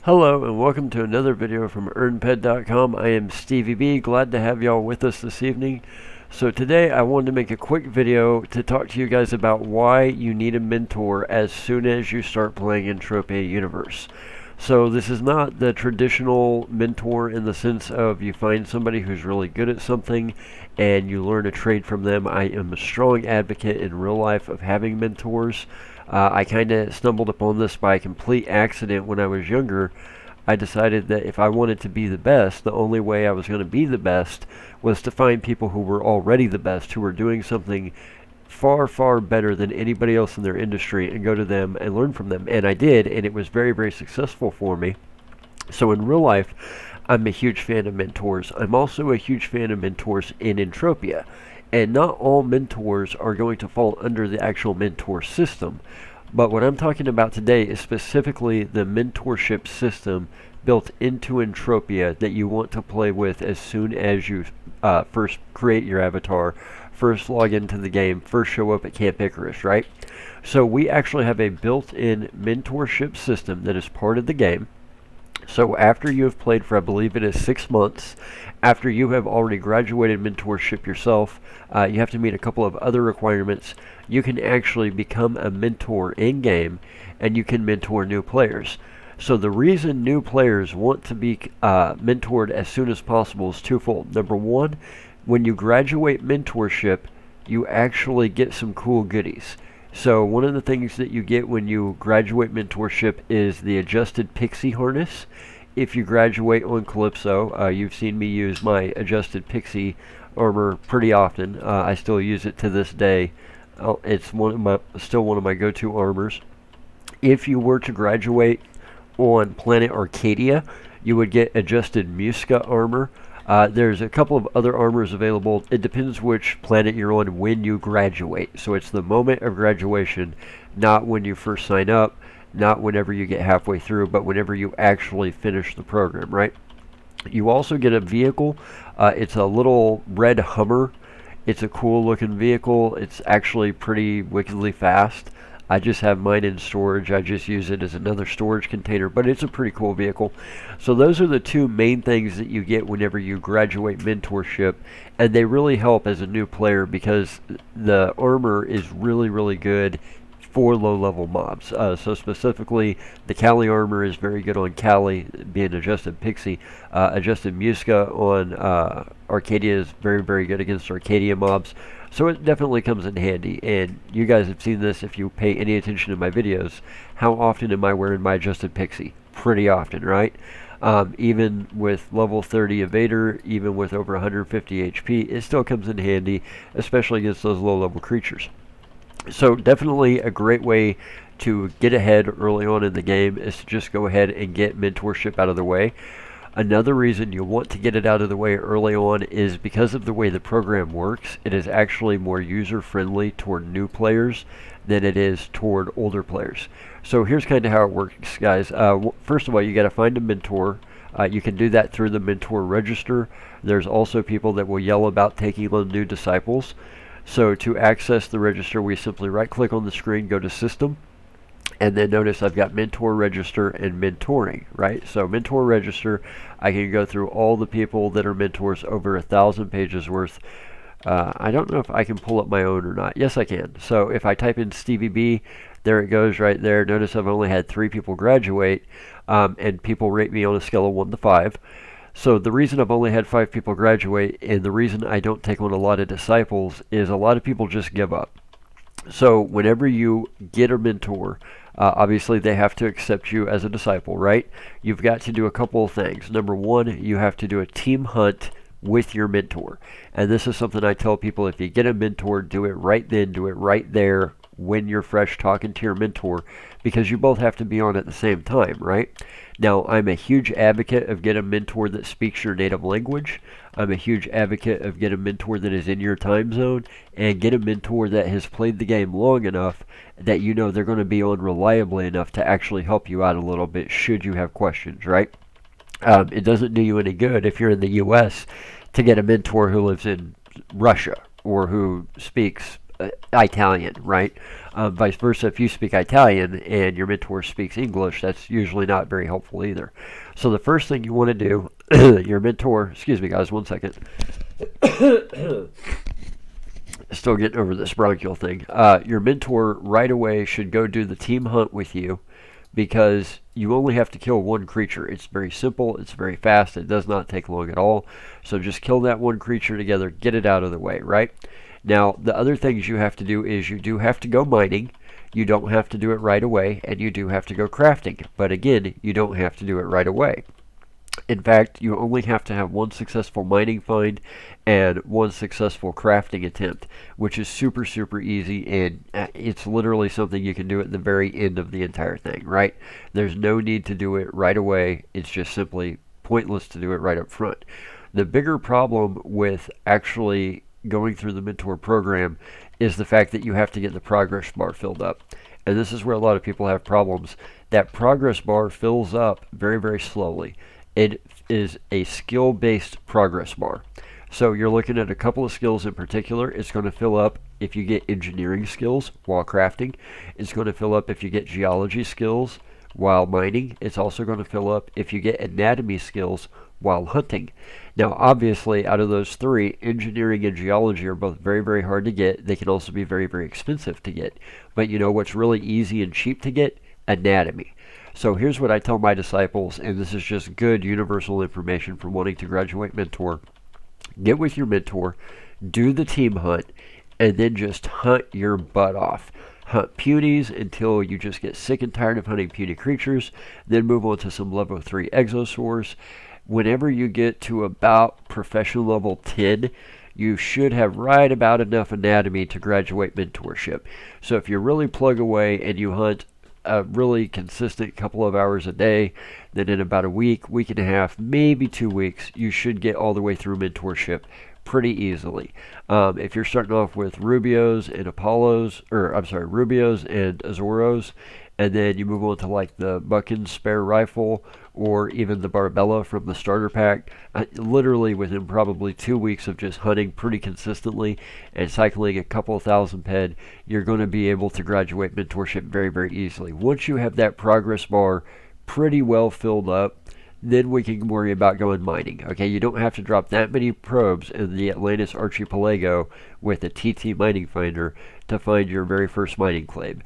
Hello and welcome to another video from EarnPed.com. I am StevieB, glad to have y'all with us this evening. So today I wanted to make a quick video to talk to you guys about why you need a mentor as soon as you start playing Entropia Universe. So this is not the traditional mentor in the sense of you find somebody who's really good at something and you learn a trade from them. I am a strong advocate in real life of having mentors. I kind of stumbled upon this by a complete accident when I was younger. I decided that if I wanted to be the best, the only way I was going to be the best was to find people who were already the best, who were doing something far, far better than anybody else in their industry, and go to them and learn from them. And I did, and it was very, very successful for me. So in real life, I'm a huge fan of mentors. I'm also a huge fan of mentors in Entropia. And not all mentors are going to fall under the actual mentor system. But what I'm talking about today is specifically the mentorship system built into Entropia that you want to play with as soon as you first create your avatar, first log into the game, first show up at Camp Icarus, right? So we actually have a built-in mentorship system that is part of the game. So after you have played for, I believe it is 6 months, after you have already graduated mentorship yourself, you have to meet a couple of other requirements. You can actually become a mentor in-game, and you can mentor new players. So the reason new players want to be mentored as soon as possible is twofold. Number one, when you graduate mentorship, you actually get some cool goodies. So one of the things that you get when you graduate mentorship is the adjusted pixie harness. If you graduate on Calypso, you've seen me use my adjusted pixie armor pretty often. I still use it to this day. It's still one of my go-to armors. If you were to graduate on Planet Arcadia, you would get adjusted Musca armor. There's a couple of other armors available. It depends which planet you're on when you graduate. So it's the moment of graduation, not when you first sign up, not whenever you get halfway through, but whenever you actually finish the program, right? You also get a vehicle. It's a little red Hummer. It's a cool looking vehicle. It's actually pretty wickedly fast. I just have mine in storage. I just use it as another storage container, but it's a pretty cool vehicle. So those are the two main things that you get whenever you graduate mentorship, and they really help as a new player because the armor is really, really good for low-level mobs. So specifically, the Kali armor is very good on Kali, being adjusted Pixie. Adjusted Musca on Arcadia is very, very good against Arcadia mobs. So it definitely comes in handy, and you guys have seen this if you pay any attention to my videos. How often am I wearing my adjusted Pixie? Pretty often, right? Even with level 30 evader, even with over 150 HP, it still comes in handy, especially against those low-level creatures. So definitely a great way to get ahead early on in the game is to just go ahead and get mentorship out of the way. Another reason you want to get it out of the way early on is because of the way the program works. It is actually more user-friendly toward new players than it is toward older players. So here's kind of how it works, guys. First of all, you got to find a mentor. You can do that through the mentor register. There's also people that will yell about taking on new disciples. So to access the register, we simply right-click on the screen, go to System, and then notice I've got Mentor Register and Mentoring, right? So Mentor Register, I can go through all the people that are mentors, over 1,000 pages worth. I don't know if I can pull up my own or not. Yes, I can. So if I type in StevieB, there it goes right there. Notice I've only had 3 people graduate, and people rate me on a scale of 1 to 5. So the reason I've only had 5 people graduate, and the reason I don't take on a lot of disciples, is a lot of people just give up. So whenever you get a mentor, obviously they have to accept you as a disciple, right? You've got to do a couple of things. Number one, you have to do a team hunt with your mentor. And this is something I tell people: if you get a mentor, do it right then, do it right there when you're fresh talking to your mentor, because you both have to be on at the same time, right? Now, I'm a huge advocate of get a mentor that speaks your native language. I'm a huge advocate of get a mentor that is in your time zone, and get a mentor that has played the game long enough that you know they're going to be on reliably enough to actually help you out a little bit should you have questions, right? It doesn't do you any good if you're in the US to get a mentor who lives in Russia or who speaks Italian, right? Vice versa, if you speak Italian and your mentor speaks English, that's usually not very helpful either. So the first thing you want to do, your mentor, excuse me guys, one second. Still getting over this bronchial thing. Your mentor right away should go do the team hunt with you, because you only have to kill one creature. It's very simple, it's very fast, it does not take long at all. So just kill that one creature together, get it out of the way, right? Now, the other things you have to do is you do have to go mining. You don't have to do it right away, and you do have to go crafting. But again, you don't have to do it right away. In fact, you only have to have one successful mining find and one successful crafting attempt, which is super, super easy, and it's literally something you can do at the very end of the entire thing, right? There's no need to do it right away. It's just simply pointless to do it right up front. The bigger problem with actually going through the mentor program is the fact that you have to get the progress bar filled up. And this is where a lot of people have problems. That progress bar fills up very, very slowly. It is a skill-based progress bar. So you're looking at a couple of skills in particular. It's going to fill up if you get engineering skills while crafting. It's going to fill up if you get geology skills while mining. It's also going to fill up if you get anatomy skills while hunting. Now, obviously, out of those three, engineering and geology are both very, very hard to get. They can also be very, very expensive to get. But you know what's really easy and cheap to get? Anatomy. So here's what I tell my disciples, and this is just good universal information for wanting to graduate mentor. Get with your mentor, do the team hunt, and then just hunt your butt off. Hunt punies until you just get sick and tired of hunting puny creatures, then move on to some level 3 exosaurs. Whenever you get to about professional level 10, you should have right about enough anatomy to graduate mentorship. So if you really plug away and you hunt a really consistent couple of hours a day, then in about a week, week and a half, maybe 2 weeks, you should get all the way through mentorship pretty easily. If you're starting off with Rubios and Apollos, or I'm sorry, Rubios and Azoros, and then you move on to like the Buchan spare rifle or even the Barbella from the starter pack, literally within probably 2 weeks of just hunting pretty consistently and cycling a couple thousand ped, you're going to be able to graduate mentorship very, very easily. Once you have that progress bar pretty well filled up, then we can worry about going mining. Okay, you don't have to drop that many probes in the Atlantis archipelago with a TT mining finder to find your very first mining claim.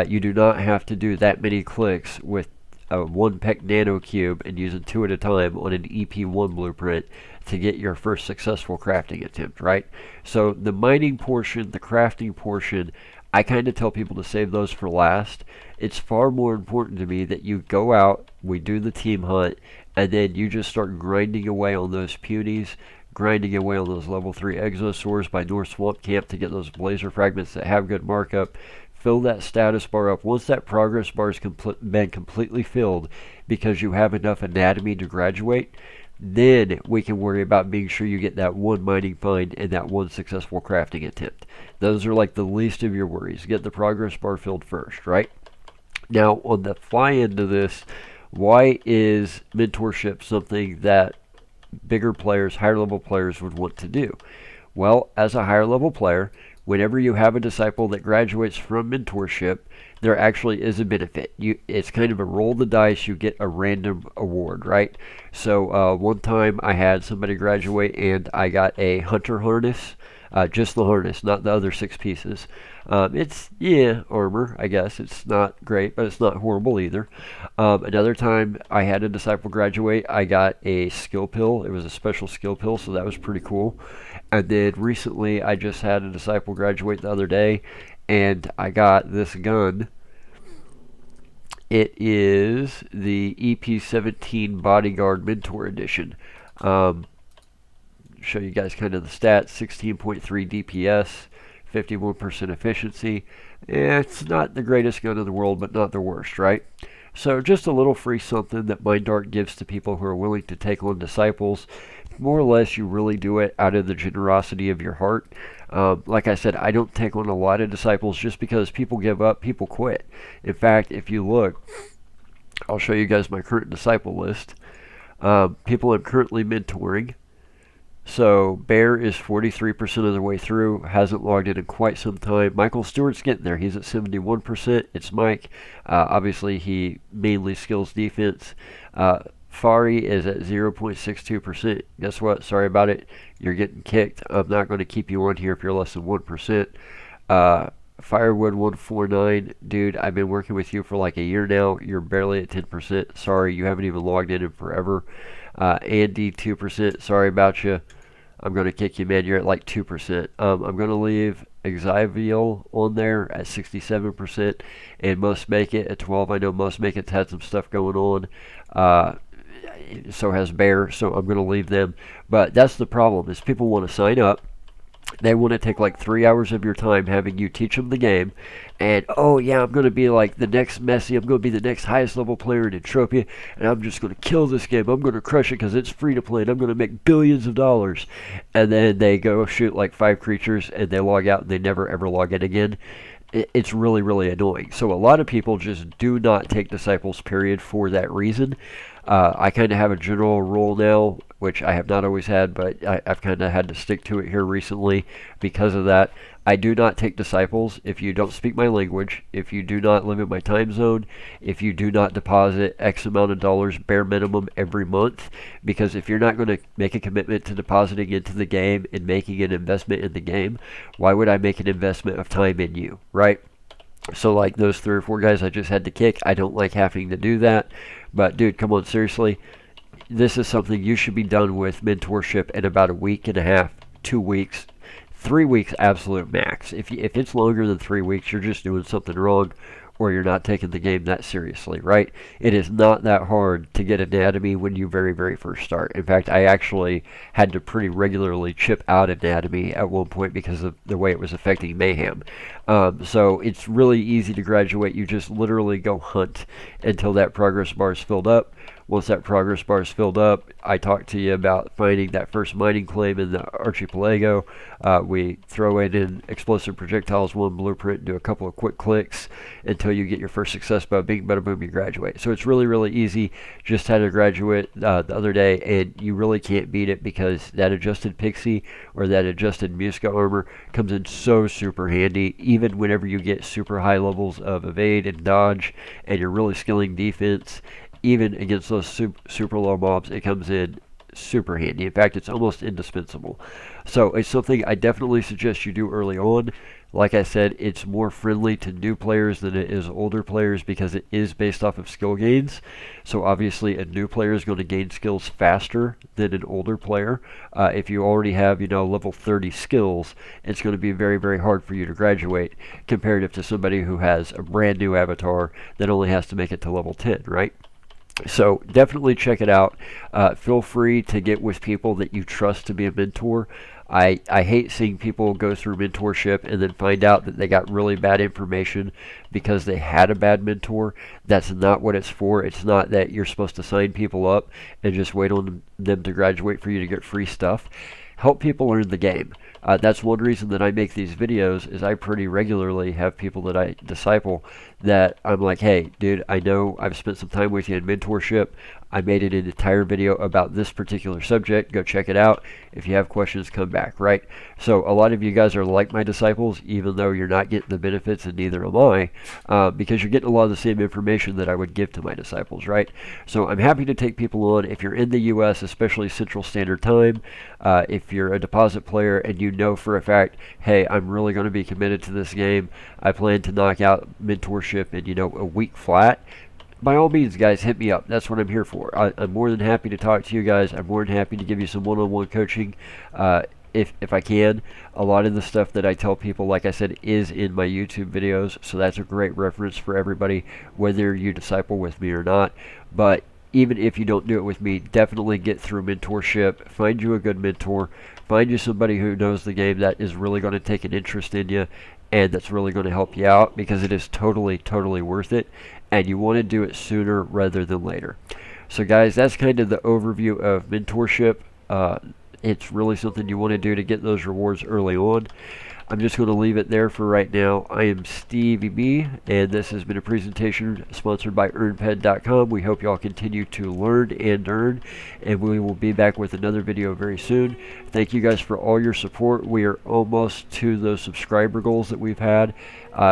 You do not have to do that many clicks with a 1-pec nanocube and using 2 at a time on an EP1 blueprint to get your first successful crafting attempt, right? So the mining portion, the crafting portion, I kind of tell people to save those for last. It's far more important to me that you go out, we do the team hunt, and then you just start grinding away on those punies, grinding away on those level 3 exosaurs by North Swamp Camp to get those blazer fragments that have good markup. Fill that status bar up. Once that progress bar has been completely filled because you have enough anatomy to graduate, then we can worry about being sure you get that one mining find and that one successful crafting attempt. Those are like the least of your worries. Get the progress bar filled first, right? Now, on the fly end of this, why is mentorship something that bigger players, higher level players would want to do? Well, as a higher level player, whenever you have a disciple that graduates from mentorship, there actually is a benefit. It's kind of a roll the dice, you get a random award, right? So one time I had somebody graduate and I got a hunter harness, just the harness, not the other 6 pieces. It's, armor, I guess. It's not great, but it's not horrible either. Another time I had a disciple graduate, I got a skill pill. It was a special skill pill, so that was pretty cool. And then recently I just had a disciple graduate the other day, and I got this gun. It is the EP17 Bodyguard Mentor Edition. Show you guys kind of the stats: 16.3 DPS, 51% efficiency. It's not the greatest gun in the world, but not the worst, right? So just a little free something that MindArt gives to people who are willing to take on disciples. More or less, you really do it out of the generosity of your heart. Like I said, I don't take on a lot of disciples just because people give up, people quit. In fact, if you look, I'll show you guys my current disciple list. People I'm currently mentoring. So Bear is 43% of the way through, hasn't logged in quite some time. Michael Stewart's getting there. He's at 71%. It's Mike. Obviously, he mainly skills defense. Fari is at 0.62%. Guess what? Sorry about it. You're getting kicked. I'm not going to keep you on here if you're less than 1%. Firewood 149, dude, I've been working with you for like a year now. You're barely at 10%. Sorry, you haven't even logged in forever. Andy 2%. Sorry about you. I'm going to kick you, man. You're at like 2%. I'm going to leave Xavier on there at 67%, and Must Make It at 12. I know Must Make It's had some stuff going on. So has Bear, so I'm going to leave them. But that's the problem, is people want to sign up. They want to take like 3 hours of your time having you teach them the game. And, oh, yeah, I'm going to be like the next Messi. I'm going to be the next highest level player in Entropia. And I'm just going to kill this game. I'm going to crush it because it's free to play. And I'm going to make billions of dollars. And then they go shoot like 5 creatures and they log out and they never ever log in again. It's really, really annoying. So a lot of people just do not take disciples, period, for that reason. I kind of have a general rule now, which I have not always had, but I've kind of had to stick to it here recently because of that. I do not take disciples if you don't speak my language, if you do not live in my time zone, if you do not deposit X amount of dollars bare minimum every month, because if you're not going to make a commitment to depositing into the game and making an investment in the game, why would I make an investment of time in you, right? So like those 3 or 4 guys I just had to kick, I don't like having to do that. But dude, come on, seriously. This is something you should be done with mentorship in about a week and a half, 2 weeks, 3 weeks absolute max. If it's longer than 3 weeks, you're just doing something wrong, or you're not taking the game that seriously, right? It is not that hard to get anatomy when you very, very first start. In fact, I actually had to pretty regularly chip out anatomy at one point because of the way it was affecting Mayhem. So it's really easy to graduate. You just literally go hunt until that progress bar is filled up. Once that progress bar is filled up, I talk to you about finding that first mining claim in the archipelago. We throw it in explosive projectiles, 1 blueprint, do a couple of quick clicks until you get your first success. Bada bing, bada boom, you graduate. So it's really, really easy. Just had a graduate the other day, and you really can't beat it because that adjusted pixie or that adjusted Muska armor comes in so super handy, even whenever you get super high levels of evade and dodge, and you're really skilling defense. Even against those super low mobs, it comes in super handy. In fact, it's almost indispensable. So it's something I definitely suggest you do early on. Like I said, it's more friendly to new players than it is older players because it is based off of skill gains. So obviously a new player is going to gain skills faster than an older player. If you already have, level 30 skills, it's going to be very, very hard for you to graduate comparative to somebody who has a brand new avatar that only has to make it to level 10, right? So definitely check it out. Feel free to get with people that you trust to be a mentor. I hate seeing people go through mentorship and then find out that they got really bad information because they had a bad mentor. That's not what it's for. It's not that you're supposed to sign people up and just wait on them to graduate for you to get free stuff. Help people learn the game. That's one reason that I make these videos is I pretty regularly have people that I disciple that I'm like, hey, dude, I know I've spent some time with you in mentorship. I made an entire video about this particular subject. Go check it out. If you have questions, come back, right? So a lot of you guys are like my disciples, even though you're not getting the benefits, and neither am I, because you're getting a lot of the same information that I would give to my disciples, right? So I'm happy to take people on. If you're in the U.S., especially Central Standard Time, if you're a deposit player and you know for a fact, hey, I'm really going to be committed to this game. I plan to knock out mentorship in, a week flat. By all means, guys, hit me up. That's what I'm here for. I'm more than happy to talk to you guys. I'm more than happy to give you some one-on-one coaching if I can. A lot of the stuff that I tell people, like I said, is in my YouTube videos, so that's a great reference for everybody, whether you disciple with me or not. But even if you don't do it with me, definitely get through mentorship. Find you a good mentor. Find you somebody who knows the game that is really going to take an interest in you and that's really going to help you out, because it is totally, totally worth it. And you want to do it sooner rather than later. So guys, that's kind of the overview of mentorship. It's really something you want to do to get those rewards early on. I'm just going to leave it there for right now. I am StevieB, and this has been a presentation sponsored by EarnPed.com. We hope y'all continue to learn and earn, and we will be back with another video very soon. Thank you guys for all your support. We are almost to those subscriber goals that we've had.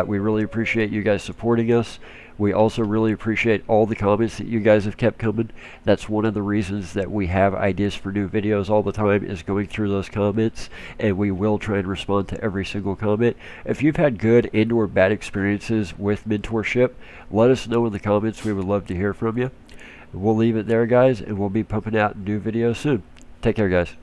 We really appreciate you guys supporting us. We also really appreciate all the comments that you guys have kept coming. That's one of the reasons that we have ideas for new videos all the time, is going through those comments, and we will try and respond to every single comment. If you've had good and or bad experiences with mentorship, let us know in the comments. We would love to hear from you. We'll leave it there, guys, and we'll be pumping out new videos soon. Take care, guys.